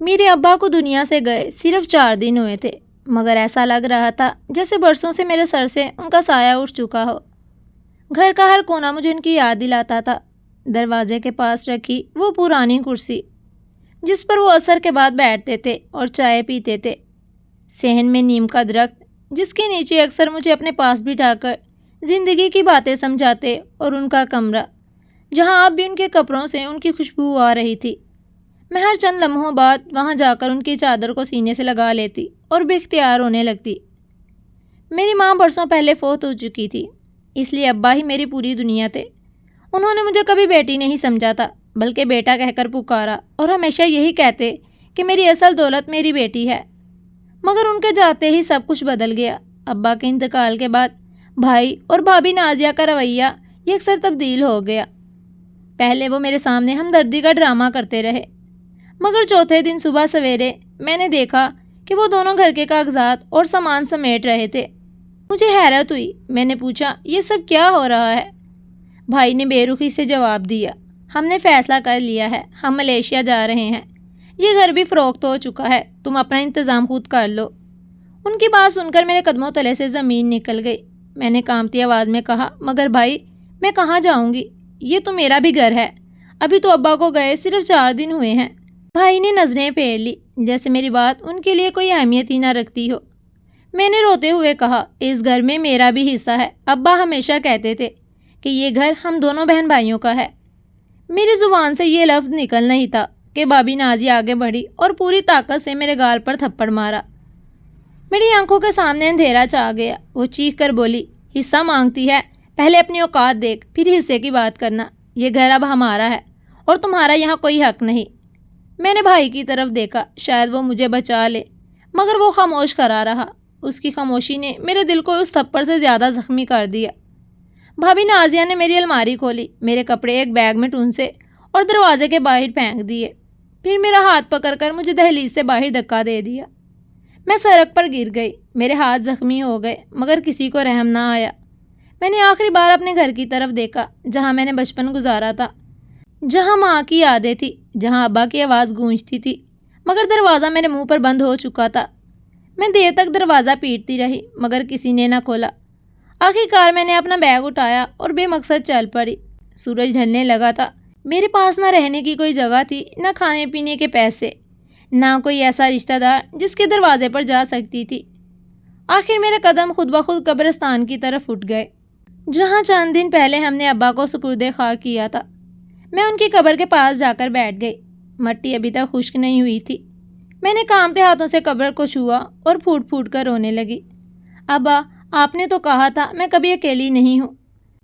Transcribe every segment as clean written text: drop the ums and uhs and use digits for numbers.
میرے ابا کو دنیا سے گئے صرف 4 دن ہوئے تھے، مگر ایسا لگ رہا تھا جیسے برسوں سے میرے سر سے ان کا سایہ اٹھ چکا ہو۔ گھر کا ہر کونا مجھے ان کی یاد دلاتا تھا۔ دروازے کے پاس رکھی وہ پرانی کرسی جس پر وہ عصر کے بعد بیٹھتے تھے اور چائے پیتے تھے، صحن میں نیم کا درخت جس کے نیچے اکثر مجھے اپنے پاس بٹھا کر زندگی کی باتیں سمجھاتے، اور ان کا کمرہ جہاں اب بھی ان کے کپڑوں سے ان کی خوشبو آ رہی تھی۔ میں ہر چند لمحوں بعد وہاں جا کر ان کی چادر کو سینے سے لگا لیتی اور بے اختیار ہونے لگتی۔ میری ماں برسوں پہلے فوت ہو چکی تھی، اس لیے ابا ہی میری پوری دنیا تھے۔ انہوں نے مجھے کبھی بیٹی نہیں سمجھا تھا، بلکہ بیٹا کہہ کر پکارا، اور ہمیشہ یہی کہتے کہ میری اصل دولت میری بیٹی ہے۔ مگر ان کے جاتے ہی سب کچھ بدل گیا۔ ابا کے انتقال کے بعد بھائی اور بھابھی نازیہ کا رویہ یکسر تبدیل ہو گیا۔ پہلے وہ میرے سامنے ہمدردی کا ڈرامہ کرتے رہے، مگر چوتھے دن صبح سویرے میں نے دیکھا کہ وہ دونوں گھر کے کاغذات اور سامان سمیٹ رہے تھے۔ مجھے حیرت ہوئی۔ میں نے پوچھا، یہ سب کیا ہو رہا ہے؟ بھائی نے بے رخی سے جواب دیا، ہم نے فیصلہ کر لیا ہے، ہم ملیشیا جا رہے ہیں، یہ گھر بھی فروخت ہو چکا ہے، تم اپنا انتظام خود کر لو۔ ان کی بات سن کر میرے قدموں تلے سے زمین نکل گئی۔ میں نے کانپتی آواز میں کہا، مگر بھائی میں کہاں جاؤں گی؟ یہ تو میرا بھی گھر ہے، ابھی تو ابا کو گئے صرف 4 دن ہوئے ہیں۔ بھائی نے نظریں پھیر لی جیسے میری بات ان کے لیے کوئی اہمیت ہی نہ رکھتی ہو۔ میں نے روتے ہوئے کہا، اس گھر میں میرا بھی حصہ ہے، ابا ہمیشہ کہتے تھے کہ یہ گھر ہم دونوں بہن بھائیوں کا ہے۔ میری زبان سے یہ لفظ نکل نہیں تھا کہ بھابھی نازیہ آگے بڑھی اور پوری طاقت سے میرے گال پر تھپڑ مارا۔ میری آنکھوں کے سامنے اندھیرا چھا گیا۔ وہ چیخ کر بولی، حصہ مانگتی ہے؟ پہلے اپنی اوقات دیکھ، پھر حصے کی بات کرنا۔ یہ گھر اب ہمارا ہے اور تمہارا یہاں کوئی حق نہیں۔ میں نے بھائی کی طرف دیکھا، شاید وہ مجھے بچا لے، مگر وہ خاموش کھڑا رہا۔ اس کی خاموشی نے میرے دل کو اس تھپڑ سے زیادہ زخمی کر دیا۔ بھابھی نازیہ نے میری الماری کھولی، میرے کپڑے ایک بیگ میں ٹھونسے اور دروازے کے باہر پھینک دیے، پھر میرا ہاتھ پکڑ کر مجھے دہلیز سے باہر دھکا دے دیا۔ میں سڑک پر گر گئی، میرے ہاتھ زخمی ہو گئے، مگر کسی کو رحم نہ آیا۔ میں نے آخری بار اپنے گھر کی طرف دیکھا جہاں میں نے بچپن گزارا تھا، جہاں ماں کی یادیں تھی، جہاں ابا کی آواز گونجتی تھی، مگر دروازہ میرے منہ پر بند ہو چکا تھا۔ میں دیر تک دروازہ پیٹتی رہی، مگر کسی نے نہ کھولا۔ آخر کار میں نے اپنا بیگ اٹھایا اور بے مقصد چل پڑی۔ سورج ڈھلنے لگا تھا، میرے پاس نہ رہنے کی کوئی جگہ تھی، نہ کھانے پینے کے پیسے، نہ کوئی ایسا رشتہ دار جس کے دروازے پر جا سکتی تھی۔ آخر میرے قدم خود بخود قبرستان کی طرف اٹھ گئے، جہاں چند دن پہلے ہم نے ابا کو سپرد خاک کیا تھا۔ میں ان کی قبر کے پاس جا کر بیٹھ گئی۔ مٹی ابھی تک خشک نہیں ہوئی تھی۔ میں نے کانپتے ہاتھوں سے قبر کو چھوا اور پھوٹ پھوٹ کر رونے لگی۔ ابا، آپ نے تو کہا تھا میں کبھی اکیلی نہیں ہوں،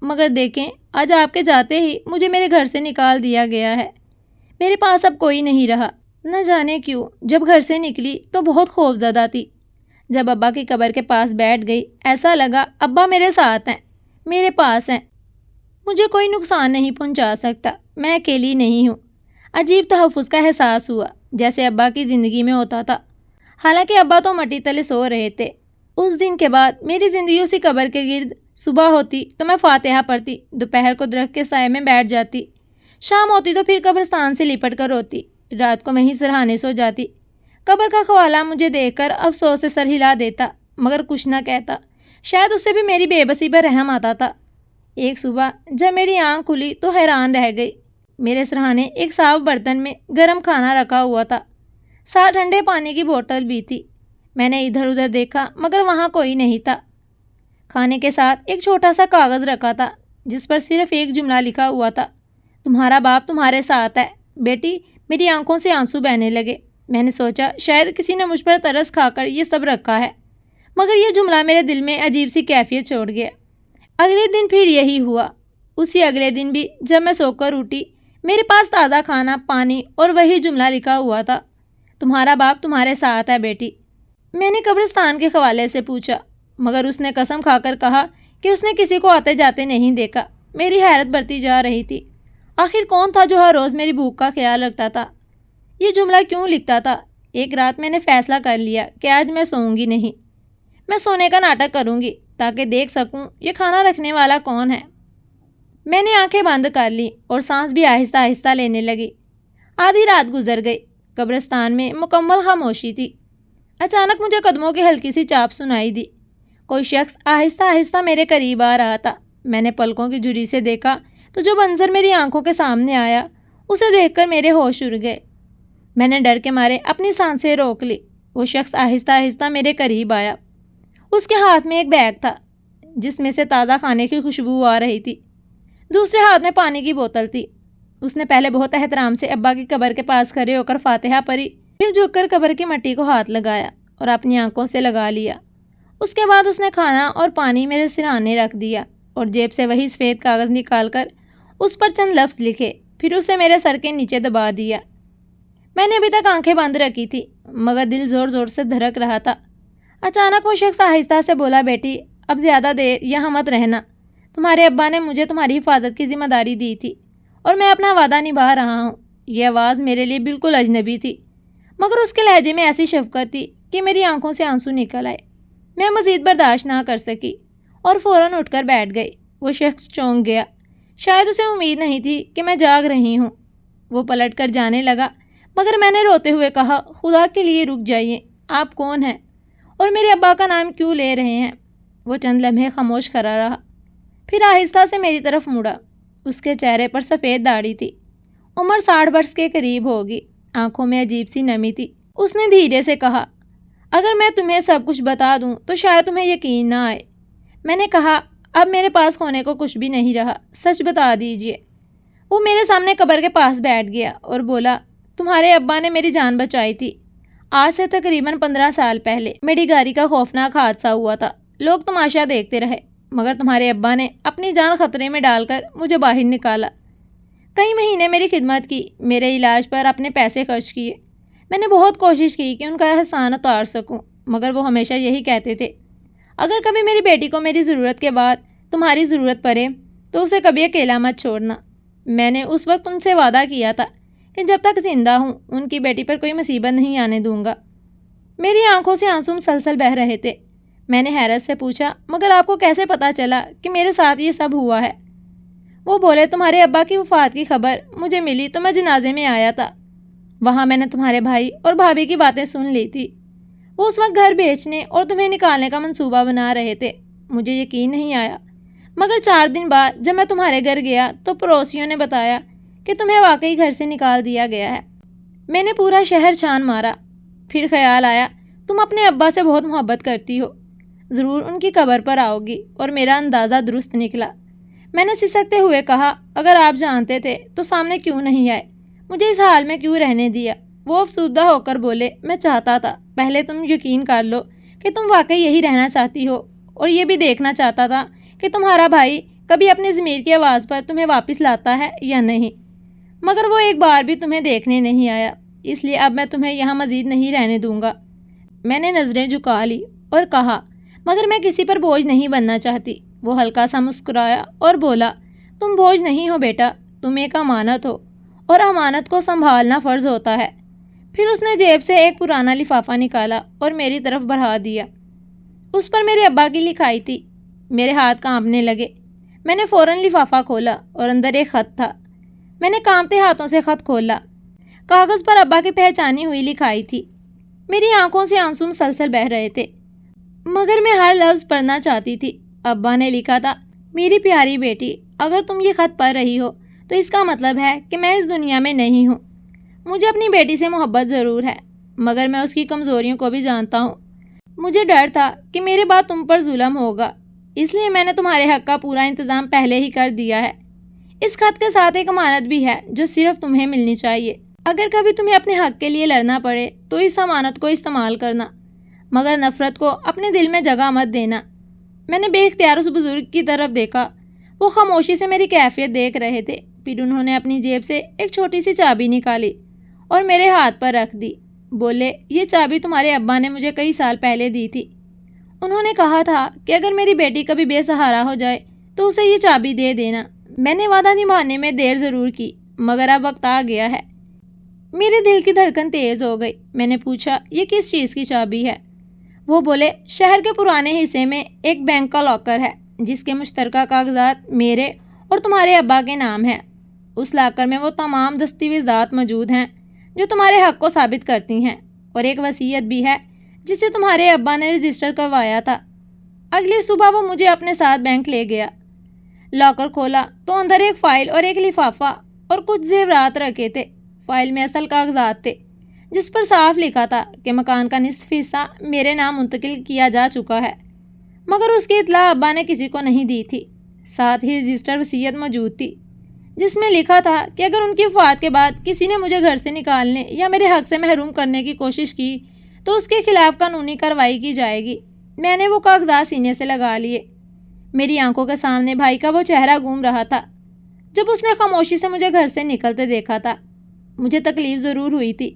مگر دیکھیں آج آپ کے جاتے ہی مجھے میرے گھر سے نکال دیا گیا ہے۔ میرے پاس اب کوئی نہیں رہا۔ نہ جانے کیوں جب گھر سے نکلی تو بہت خوفزدہ تھی۔ جب ابا کی قبر کے پاس بیٹھ گئی ایسا لگا ابا میرے ساتھ ہیں، میرے پاس ہیں، مجھے کوئی نقصان نہیں پہنچا سکتا، میں اکیلی نہیں ہوں۔ عجیب تحفظ کا احساس ہوا جیسے ابا کی زندگی میں ہوتا تھا، حالانکہ ابا تو مٹی تلے سو رہے تھے۔ اس دن کے بعد میری زندگی اسی قبر کے گرد۔ صبح ہوتی تو میں فاتحہ پڑھتی، دوپہر کو درخت کے سائے میں بیٹھ جاتی، شام ہوتی تو پھر قبرستان سے لپٹ کر روتی، رات کو میں ہی سرہانے سو جاتی۔ قبر کا خوالہ مجھے دیکھ کر افسوس سے سر ہلا دیتا، مگر کچھ نہ کہتا۔ شاید اس سے بھی میری بے بسی پر رحم آتا تھا۔ ایک صبح جب میری آنکھ کھلی تو حیران رہ گئی۔ میرے سرہانے ایک صاف برتن میں گرم کھانا رکھا ہوا تھا، ساتھ ٹھنڈے پانی کی بوتل بھی تھی۔ میں نے ادھر ادھر دیکھا مگر وہاں کوئی نہیں تھا۔ کھانے کے ساتھ ایک چھوٹا سا کاغذ رکھا تھا جس پر صرف ایک جملہ لکھا ہوا تھا، تمہارا باپ تمہارے ساتھ ہے بیٹی۔ میری آنکھوں سے آنسو بہنے لگے۔ میں نے سوچا شاید کسی نے مجھ پر ترس کھا کر یہ سب رکھا ہے، مگر یہ جملہ میرے دل میں عجیب سی کیفیت چھوڑ گیا۔ اگلے دن پھر یہی ہوا۔ اسی اگلے دن بھی جب میں سو کر اٹھی میرے پاس تازہ کھانا، پانی اور وہی جملہ لکھا ہوا تھا، تمہارا باپ تمہارے ساتھ ہے بیٹی۔ میں نے قبرستان کے خوالے سے پوچھا، مگر اس نے قسم کھا کر کہا کہ اس نے کسی کو آتے جاتے نہیں دیکھا۔ میری حیرت بڑھتی جا رہی تھی۔ آخر کون تھا جو ہر روز میری بھوک کا خیال رکھتا تھا؟ یہ جملہ کیوں لکھتا تھا؟ ایک رات میں نے فیصلہ کر لیا کہ آج میں سوؤں گی نہیں، میں سونے کا ناٹک کروں گی تاکہ دیکھ سکوں یہ کھانا رکھنے والا کون ہے۔ میں نے آنکھیں بند کر لی اور سانس بھی آہستہ آہستہ لینے لگی۔ آدھی رات گزر گئی، قبرستان میں مکمل خاموشی تھی۔ اچانک مجھے قدموں کی ہلکی سی چاپ سنائی دی۔ کوئی شخص آہستہ آہستہ میرے قریب آ رہا تھا۔ میں نے پلکوں کی جھری سے دیکھا تو جو منظر میری آنکھوں کے سامنے آیا اسے دیکھ کر میرے ہوش اڑ گئے۔ میں نے ڈر کے مارے اپنی سانسیں روک لی۔ وہ شخص آہستہ آہستہ میرے قریب آیا۔ اس کے ہاتھ میں ایک بیگ تھا جس میں سے تازہ کھانے کی خوشبو آ رہی تھی۔ دوسرے ہاتھ میں پانی کی بوتل تھی۔ اس نے پہلے بہت احترام سے ابا کی قبر کے پاس کھڑے ہو کر فاتحہ پڑھی، پھر جھک کر قبر کی مٹی کو ہاتھ لگایا اور اپنی آنکھوں سے لگا لیا۔ اس کے بعد اس نے کھانا اور پانی میرے سرہانے رکھ دیا اور جیب سے وہی سفید کاغذ نکال کر اس پر چند لفظ لکھے، پھر اسے میرے سر کے نیچے دبا دیا۔ میں نے ابھی تک آنکھیں بند رکھی تھی مگر دل زور زور سے دھڑک رہا تھا۔ اچانک وہ شخص آہستہ سے بولا، بیٹی اب زیادہ دیر یہاں مت رہنا۔ تمہارے ابا نے مجھے تمہاری حفاظت کی ذمہ داری دی تھی اور میں اپنا وعدہ نبھا رہا ہوں۔ یہ آواز میرے لیے بالکل اجنبی تھی مگر اس کے لہجے میں ایسی شفقت تھی کہ میری آنکھوں سے آنسو نکل آئے۔ میں مزید برداشت نہ کر سکی اور فوراً اٹھ کر بیٹھ گئی۔ وہ شخص چونک گیا، شاید اسے امید نہیں تھی کہ میں جاگ رہی ہوں۔ وہ پلٹ کر جانے لگا مگر میں نے روتے ہوئے کہا، خدا کے لیے رک جائیے، آپ کون ہیں اور میرے ابا کا نام کیوں لے رہے ہیں؟ وہ چند لمحے خاموش کھڑا رہا، پھر آہستہ سے میری طرف مڑا۔ اس کے چہرے پر سفید داڑھی تھی، عمر 60 برس کے قریب ہوگی، آنکھوں میں عجیب سی نمی تھی۔ اس نے دھیرے سے کہا، اگر میں تمہیں سب کچھ بتا دوں تو شاید تمہیں یقین نہ آئے۔ میں نے کہا، اب میرے پاس ہونے کو کچھ بھی نہیں رہا، سچ بتا دیجیے۔ وہ میرے سامنے قبر کے پاس بیٹھ گیا اور بولا، تمہارے ابا نے میری جان بچائی تھی۔ آج سے تقریباً 15 سال پہلے میری گاڑی کا خوفناک حادثہ ہوا تھا۔ لوگ تماشا دیکھتے رہے مگر تمہارے ابا نے اپنی جان خطرے میں ڈال کر مجھے باہر نکالا۔ کئی مہینے میری خدمت کی، میرے علاج پر اپنے پیسے خرچ کیے۔ میں نے بہت کوشش کی کہ ان کا احسان اتار سکوں مگر وہ ہمیشہ یہی کہتے تھے، اگر کبھی میری بیٹی کو میری ضرورت کے بعد تمہاری ضرورت پڑے تو اسے کبھی اکیلا مت چھوڑنا۔ میں نے اس وقت ان سے وعدہ کیا تھا کہ جب تک زندہ ہوں ان کی بیٹی پر کوئی مصیبت نہیں آنے دوں گا۔ میری آنکھوں سے آنسو مسلسل بہہ رہے تھے۔ میں نے حیرت سے پوچھا، مگر آپ کو کیسے پتہ چلا کہ میرے ساتھ یہ سب ہوا ہے؟ وہ بولے، تمہارے ابا کی وفات کی خبر مجھے ملی تو میں جنازے میں آیا تھا۔ وہاں میں نے تمہارے بھائی اور بھابھی کی باتیں سن لی تھی۔ وہ اس وقت گھر بیچنے اور تمہیں نکالنے کا منصوبہ بنا رہے تھے۔ مجھے یقین نہیں آیا مگر 4 دن بعد جب میں تمہارے گھر گیا تو پڑوسیوں نے بتایا کہ تمہیں واقعی گھر سے نکال دیا گیا ہے۔ میں نے پورا شہر چھان مارا، پھر خیال آیا تم اپنے ابا سے بہت محبت کرتی ہو، ضرور ان کی قبر پر آؤ گی، اور میرا اندازہ درست نکلا۔ میں نے سسکتے ہوئے کہا، اگر آپ جانتے تھے تو سامنے کیوں نہیں آئے؟ مجھے اس حال میں کیوں رہنے دیا؟ وہ افسردہ ہو کر بولے، میں چاہتا تھا پہلے تم یقین کر لو کہ تم واقعی یہی رہنا چاہتی ہو، اور یہ بھی دیکھنا چاہتا تھا کہ تمہارا بھائی کبھی اپنی ضمیر کی آواز پر تمہیں واپس لاتا ہے یا نہیں، مگر وہ ایک بار بھی تمہیں دیکھنے نہیں آیا، اس لیے اب میں تمہیں یہاں مزید نہیں رہنے دوں گا۔ میں نے نظریں جھکا لی اور کہا، مگر میں کسی پر بوجھ نہیں بننا چاہتی۔ وہ ہلکا سا مسکرایا اور بولا، تم بوجھ نہیں ہو بیٹا، تم ایک امانت ہو اور امانت کو سنبھالنا فرض ہوتا ہے۔ پھر اس نے جیب سے ایک پرانا لفافہ نکالا اور میری طرف بڑھا دیا۔ اس پر میرے ابا کی لکھائی تھی۔ میرے ہاتھ کانپنے لگے۔ میں نے فوراً لفافہ کھولا اور اندر ایک خط تھا۔ میں نے کانپتے ہاتھوں سے خط کھولا۔ کاغذ پر ابا کی پہچانی ہوئی لکھائی تھی۔ میری آنکھوں سے آنسو مسلسل بہہ رہے تھے مگر میں ہر لفظ پڑھنا چاہتی تھی۔ ابا نے لکھا تھا، میری پیاری بیٹی، اگر تم یہ خط پڑھ رہی ہو تو اس کا مطلب ہے کہ میں اس دنیا میں نہیں ہوں۔ مجھے اپنی بیٹی سے محبت ضرور ہے مگر میں اس کی کمزوریوں کو بھی جانتا ہوں۔ مجھے ڈر تھا کہ میرے بعد تم پر ظلم ہوگا، اس لیے میں نے تمہارے حق کا پورا انتظام پہلے ہی کر دیا ہے۔ اس خط کے ساتھ ایک امانت بھی ہے جو صرف تمہیں ملنی چاہیے۔ اگر کبھی تمہیں اپنے حق کے لیے لڑنا پڑے تو اس امانت کو استعمال کرنا، مگر نفرت کو اپنے دل میں جگہ مت دینا۔ میں نے بے اختیار اس بزرگ کی طرف دیکھا۔ وہ خاموشی سے میری کیفیت دیکھ رہے تھے، پھر انہوں نے اپنی جیب سے ایک چھوٹی سی چابی نکالی اور میرے ہاتھ پر رکھ دی۔ بولے، یہ چابی تمہارے ابا نے مجھے کئی سال پہلے دی تھی۔ انہوں نے کہا تھا کہ اگر میری بیٹی کبھی بے سہارا ہو جائے تو اسے یہ چابی دے دینا۔ میں نے وعدہ نبھانے میں دیر ضرور کی مگر اب وقت آ گیا ہے۔ میرے دل کی دھڑکن تیز ہو گئی۔ میں نے پوچھا، یہ کس چیز کی چابی ہے؟ وہ بولے، شہر کے پرانے حصے میں ایک بینک کا لاکر ہے جس کے مشترکہ کاغذات میرے اور تمہارے ابا کے نام ہیں۔ اس لاکر میں وہ تمام دستاویزات موجود ہیں جو تمہارے حق کو ثابت کرتی ہیں، اور ایک وصیت بھی ہے جسے تمہارے ابا نے رجسٹر کروایا تھا۔ اگلی صبح وہ مجھے اپنے ساتھ بینک لے گیا۔ لاکر کھولا تو اندر ایک فائل اور ایک لفافہ اور کچھ زیورات رکھے تھے۔ فائل میں اصل کاغذات تھے جس پر صاف لکھا تھا کہ مکان کا نصف حصہ میرے نام منتقل کیا جا چکا ہے، مگر اس کی اطلاع ابا نے کسی کو نہیں دی تھی۔ ساتھ ہی رجسٹر وصیت موجود تھی جس میں لکھا تھا کہ اگر ان کی وفات کے بعد کسی نے مجھے گھر سے نکالنے یا میرے حق سے محروم کرنے کی کوشش کی تو اس کے خلاف قانونی کارروائی کی جائے گی۔ میں نے وہ کاغذات سینے سے لگا لیے۔ میری آنکھوں کے سامنے بھائی کا وہ چہرہ گھوم رہا تھا جب اس نے خاموشی سے مجھے گھر سے نکلتے دیکھا تھا۔ مجھے تکلیف ضرور ہوئی تھی،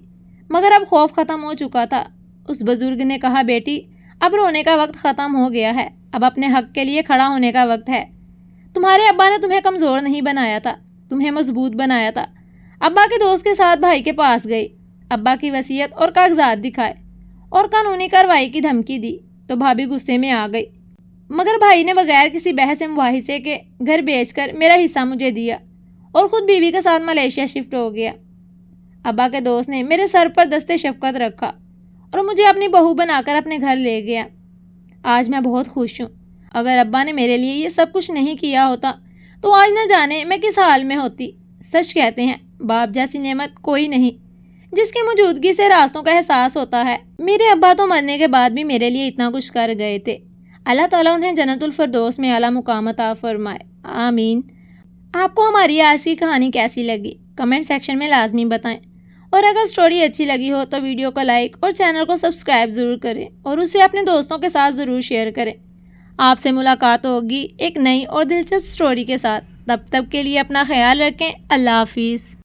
مگر اب خوف ختم ہو چکا تھا۔ اس بزرگ نے کہا، بیٹی، اب رونے کا وقت ختم ہو گیا ہے، اب اپنے حق کے لیے کھڑا ہونے کا وقت ہے۔ تمہارے ابا نے تمہیں کمزور نہیں بنایا تھا، تمہیں مضبوط بنایا تھا۔ ابا کے دوست کے ساتھ بھائی کے پاس گئی، ابا کی وصیت اور کاغذات دکھائے اور قانونی کارروائی کی دھمکی دی تو بھابھی غصے میں آ گئی، مگر بھائی نے بغیر کسی بحث مباحثے کے گھر بیچ کر میرا حصہ مجھے دیا اور خود بیوی کے ساتھ ملیشیا شفٹ ہو گیا۔ ابا کے دوست نے میرے سر پر دست شفقت رکھا اور مجھے اپنی بہو بنا کر اپنے گھر لے گیا۔ آج میں بہت خوش ہوں۔ اگر ابا نے میرے لیے یہ سب کچھ نہیں کیا ہوتا تو آج نہ جانے میں کس حال میں ہوتی۔ سچ کہتے ہیں، باپ جیسی نعمت کوئی نہیں جس کی موجودگی سے راستوں کا احساس ہوتا ہے۔ میرے ابا تو مرنے کے بعد بھی میرے لیے اتنا کچھ کر گئے تھے۔ اللہ تعالیٰ انہیں جنت الفردوس میں اعلیٰ مقام عطا فرمائے، آمین۔ آپ کو ہماری آج کی کہانی کیسی لگی؟ کمنٹ سیکشن میں لازمی بتائیں، اور اگر سٹوری اچھی لگی ہو تو ویڈیو کو لائک اور چینل کو سبسکرائب ضرور کریں اور اسے اپنے دوستوں کے ساتھ ضرور شیئر کریں۔ آپ سے ملاقات ہوگی ایک نئی اور دلچسپ سٹوری کے ساتھ۔ تب تک کے لیے اپنا خیال رکھیں۔ اللہ حافظ۔